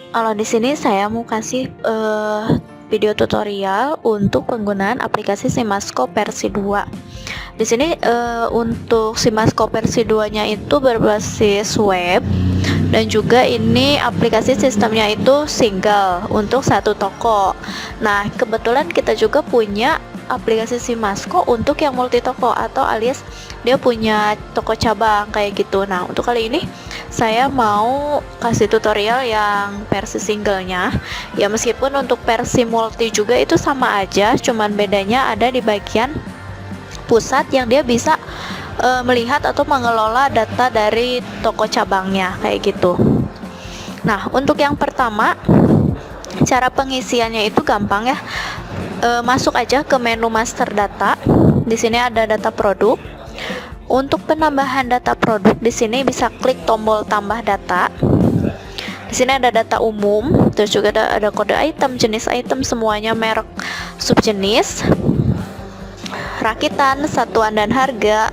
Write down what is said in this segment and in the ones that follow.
Kalau di sini saya mau kasih video tutorial untuk penggunaan aplikasi Simascope versi 2. Di sini untuk Simascope versi 2-nya itu berbasis web, dan juga ini aplikasi sistemnya itu single untuk satu toko. Nah, kebetulan kita juga punya aplikasi Simascope untuk yang multi toko, atau alias dia punya toko cabang kayak gitu. Nah, untuk kali ini saya mau kasih tutorial yang versi singlenya ya, meskipun untuk versi multi juga itu sama aja, cuman bedanya ada di bagian pusat yang dia bisa melihat atau mengelola data dari toko cabangnya kayak gitu. Nah, untuk yang pertama, cara pengisiannya itu gampang ya. Masuk aja ke menu master data. Di sini ada data produk. Untuk penambahan data produk di sini bisa klik tombol tambah data. Di sini ada data umum, terus juga ada kode item, jenis item semuanya, merek, subjenis, rakitan, satuan dan harga,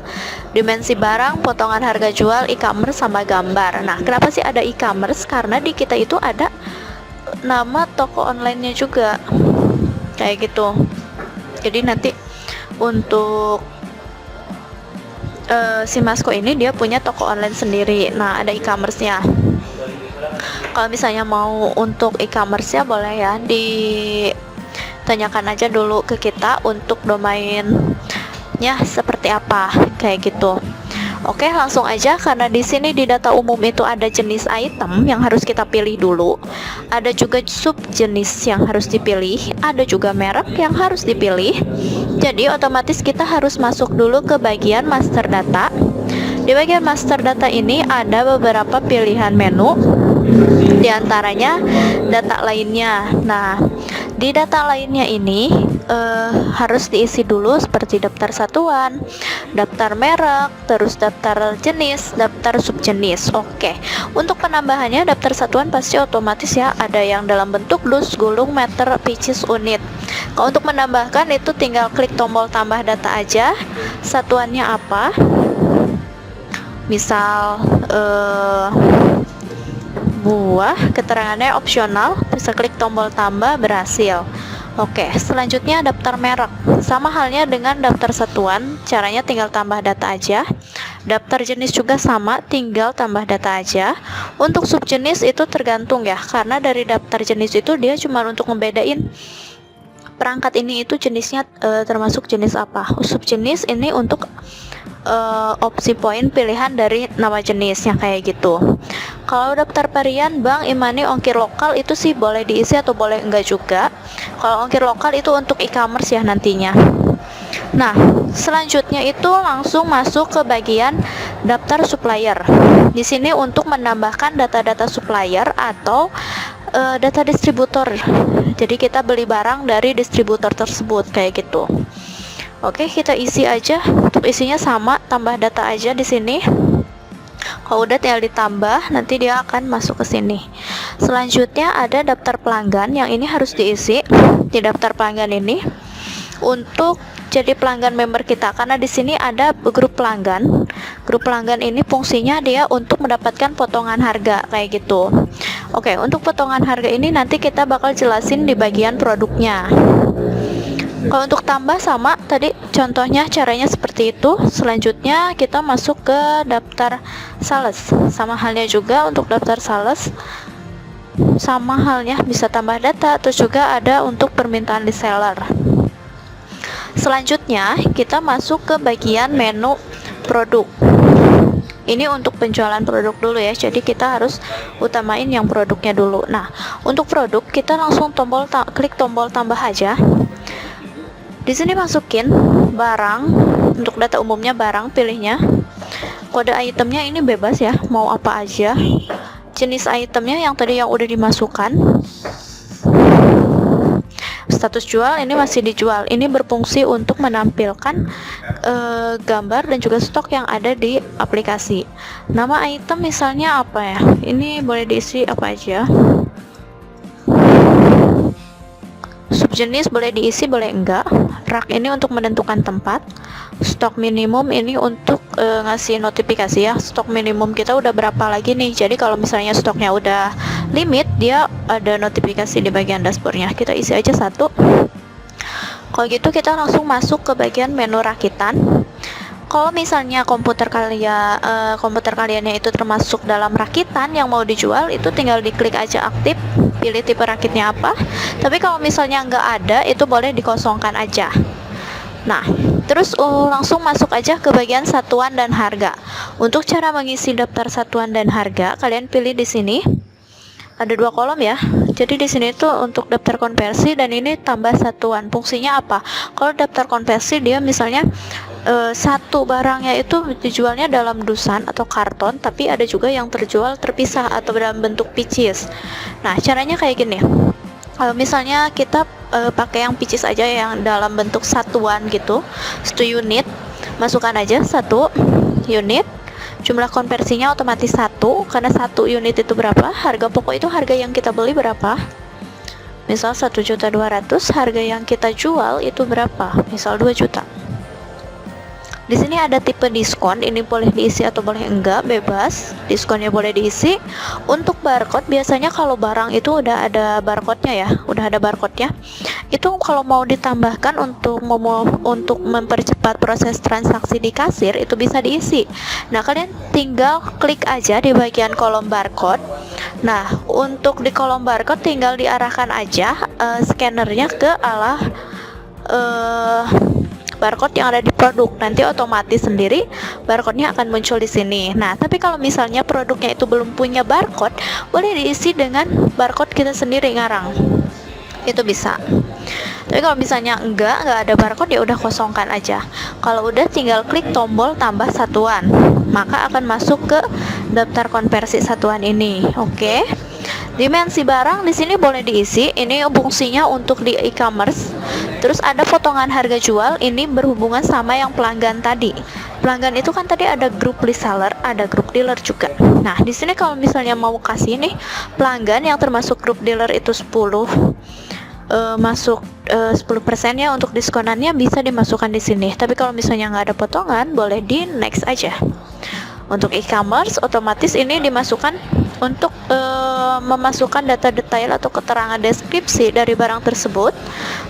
dimensi barang, potongan harga jual, e-commerce sama gambar. Nah, kenapa sih ada e-commerce? Karena di kita itu ada nama toko online-nya juga. Kayak gitu. Jadi nanti untuk Simascope ini dia punya toko online sendiri. Nah, ada e-commerce-nya. Kalau misalnya mau untuk e-commerce-nya boleh ya ditanyakan aja dulu ke kita untuk domainnya seperti apa kayak gitu. Oke, langsung aja, karena di sini di data umum itu ada jenis item yang harus kita pilih dulu. Ada juga subjenis yang harus dipilih, ada juga merek yang harus dipilih. Jadi otomatis kita harus masuk dulu ke bagian master data. Di bagian master data ini ada beberapa pilihan menu, diantaranya data lainnya. Nah, di data lainnya ini harus diisi dulu seperti daftar satuan, daftar merek, terus daftar jenis, daftar subjenis. Oke, untuk penambahannya daftar satuan pasti otomatis ya, ada yang dalam bentuk dus, gulung, meter, pieces, unit. Kalau untuk menambahkan itu tinggal klik tombol tambah data aja, satuannya apa, misal buah, keterangannya opsional, bisa klik tombol tambah, berhasil. Oke, selanjutnya daftar merek. Sama halnya dengan daftar satuan, caranya tinggal tambah data aja. Daftar jenis juga sama, tinggal tambah data aja. Untuk subjenis itu tergantung ya, karena dari daftar jenis itu dia cuma untuk ngebedain perangkat ini itu jenisnya termasuk jenis apa. Subjenis ini untuk opsi poin pilihan dari nama jenisnya kayak gitu. Kalau daftar varian bank, e-money, ongkir lokal itu sih boleh diisi atau boleh enggak juga. Kalau ongkir lokal itu untuk e-commerce ya nantinya. Nah, selanjutnya itu langsung masuk ke bagian daftar supplier. Di sini untuk menambahkan data-data supplier atau data distributor. Jadi kita beli barang dari distributor tersebut kayak gitu. Oke, kita isi aja. Untuk isinya sama, tambah data aja di sini. Kalau udah tinggal ditambah, nanti dia akan masuk ke sini. Selanjutnya ada daftar pelanggan, yang ini harus diisi di daftar pelanggan ini untuk jadi pelanggan member kita, karena di sini ada grup pelanggan. Grup pelanggan ini fungsinya dia untuk mendapatkan potongan harga kayak gitu. Oke, untuk potongan harga ini nanti kita bakal jelasin di bagian produknya. Kalau untuk tambah sama tadi contohnya caranya seperti itu. Selanjutnya kita masuk ke daftar sales. Sama halnya juga untuk daftar sales, sama halnya bisa tambah data. Terus juga ada untuk permintaan reseller. Selanjutnya kita masuk ke bagian menu produk. Ini untuk penjualan produk dulu ya, jadi kita harus utamain yang produknya dulu. Nah, untuk produk kita langsung klik tombol tambah aja. Di sini masukin barang, untuk data umumnya barang, pilihnya. Kode itemnya ini bebas ya, mau apa aja. Jenis itemnya yang tadi yang udah dimasukkan. Status jual ini masih dijual. Ini berfungsi untuk menampilkan gambar dan juga stok yang ada di aplikasi. Nama item misalnya apa ya? Ini boleh diisi apa aja. jenis boleh diisi, boleh enggak. Rak ini untuk menentukan tempat. Stok minimum ini untuk ngasih notifikasi ya, stok minimum kita udah berapa lagi nih. Jadi kalau misalnya stoknya udah limit, dia ada notifikasi di bagian dashboardnya. Kita isi aja 1. Kalau gitu kita langsung masuk ke bagian menu rakitan. Kalau misalnya komputer kaliannya itu termasuk dalam rakitan yang mau dijual, itu tinggal diklik aja aktif, pilih tipe rakitnya apa. Tapi kalau misalnya nggak ada, itu boleh dikosongkan aja. Nah, terus langsung masuk aja ke bagian satuan dan harga. Untuk cara mengisi daftar satuan dan harga, kalian pilih di sini. Ada 2 kolom ya. Jadi di sini tuh untuk daftar konversi dan ini tambah satuan. Fungsinya apa? Kalau daftar konversi dia misalnya satu barangnya itu dijualnya dalam dusan atau karton, tapi ada juga yang terjual terpisah atau dalam bentuk pieces. Nah, caranya kayak gini. Kalau misalnya kita pakai yang pieces aja yang dalam bentuk satuan gitu, 1 unit, masukkan aja 1 unit. Jumlah konversinya otomatis 1, karena 1 unit itu berapa? Harga pokok itu harga yang kita beli berapa? Misal 1.200.000, harga yang kita jual itu berapa? Misal 2 juta. Di sini ada tipe diskon, ini boleh diisi atau boleh enggak, bebas. Diskonnya boleh diisi. Untuk barcode, biasanya kalau barang itu udah ada barcode-nya ya, udah ada barcode-nya. Itu kalau mau ditambahkan untuk mempercepat proses transaksi di kasir, itu bisa diisi. Nah, kalian tinggal klik aja di bagian kolom barcode. Nah, untuk di kolom barcode tinggal diarahkan aja scannernya ke arah barcode yang ada di produk. Nanti otomatis sendiri barcode-nya akan muncul di sini. Nah, tapi kalau misalnya produknya itu belum punya barcode, boleh diisi dengan barcode kita sendiri ngarang. Itu bisa. Tapi kalau misalnya enggak ada barcode, ya udah kosongkan aja. Kalau udah, tinggal klik tombol tambah satuan, maka akan masuk ke daftar konversi satuan ini. Oke. Dimensi barang di sini boleh diisi. Ini fungsinya untuk di e-commerce. Terus ada potongan harga jual, ini berhubungan sama yang pelanggan tadi. Pelanggan itu kan tadi ada grup reseller, ada grup dealer juga. Nah, di sini kalau misalnya mau kasih nih pelanggan yang termasuk grup dealer itu 10 masuk 10% ya untuk diskonannya, bisa dimasukkan di sini. Tapi kalau misalnya nggak ada potongan, boleh di next aja. Untuk e-commerce otomatis ini dimasukkan untuk memasukkan data detail atau keterangan deskripsi dari barang tersebut.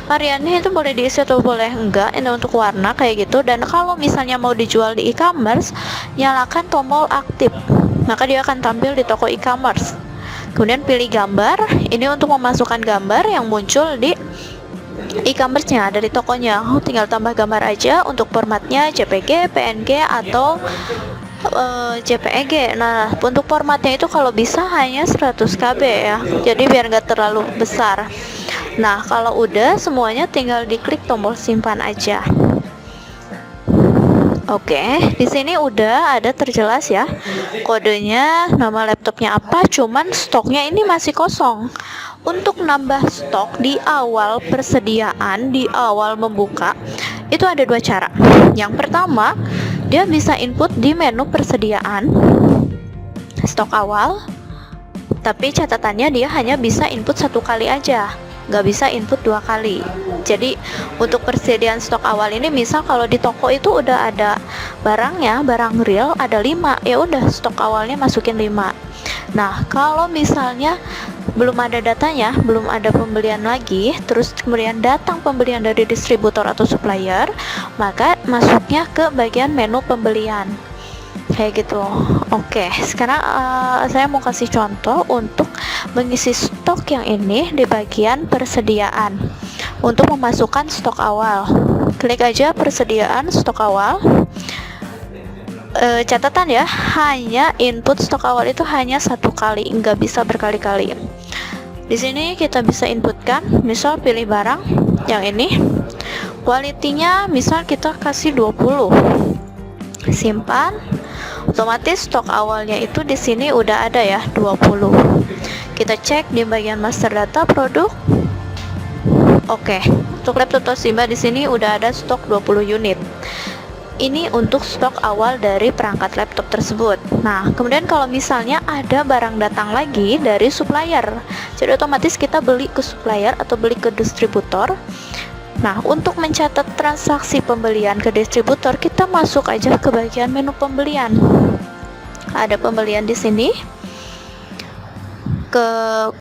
Variannya itu boleh diisi atau boleh enggak. Ini untuk warna kayak gitu. Dan kalau misalnya mau dijual di e-commerce, nyalakan tombol aktif, maka dia akan tampil di toko e-commerce. Kemudian pilih gambar. Ini untuk memasukkan gambar yang muncul di e-commerce-nya dari tokonya. Tinggal tambah gambar aja. Untuk formatnya JPG, PNG atau JPEG. Nah, untuk formatnya itu kalau bisa hanya 100 KB ya, jadi biar nggak terlalu besar. Nah, kalau udah semuanya, tinggal diklik tombol simpan aja. Oke, di sini udah ada terjelas ya kodenya, nama laptopnya apa, cuman stoknya ini masih kosong. Untuk nambah stok di awal persediaan, di awal membuka, itu ada 2 cara. Yang pertama, dia bisa input di menu persediaan stok awal, tapi catatannya dia hanya bisa input 1 kali aja, nggak bisa input 2 kali. Jadi untuk persediaan stok awal ini, misal kalau di toko itu udah ada barangnya, barang real ada 5, ya udah stok awalnya masukin 5. Nah, kalau misalnya belum ada datanya, belum ada pembelian lagi, terus kemudian datang pembelian dari distributor atau supplier, maka masuknya ke bagian menu pembelian kayak gitu. Oke, sekarang saya mau kasih contoh untuk mengisi stok yang ini di bagian persediaan. Untuk memasukkan stok awal, klik aja persediaan stok awal. Catatan ya, hanya input stok awal itu hanya 1 kali, nggak bisa berkali-kali. Di sini kita bisa inputkan, misal pilih barang yang ini, kualitinya misal kita kasih 20, simpan. Otomatis stok awalnya itu di sini udah ada ya 20. Kita cek di bagian master data produk. Oke, untuk laptop Toshiba di sini udah ada stok 20 unit. Ini untuk stok awal dari perangkat laptop tersebut. Nah, kemudian kalau misalnya ada barang datang lagi dari supplier, jadi otomatis kita beli ke supplier atau beli ke distributor. Nah, untuk mencatat transaksi pembelian ke distributor, kita masuk aja ke bagian menu pembelian. Ada pembelian di sini. Ke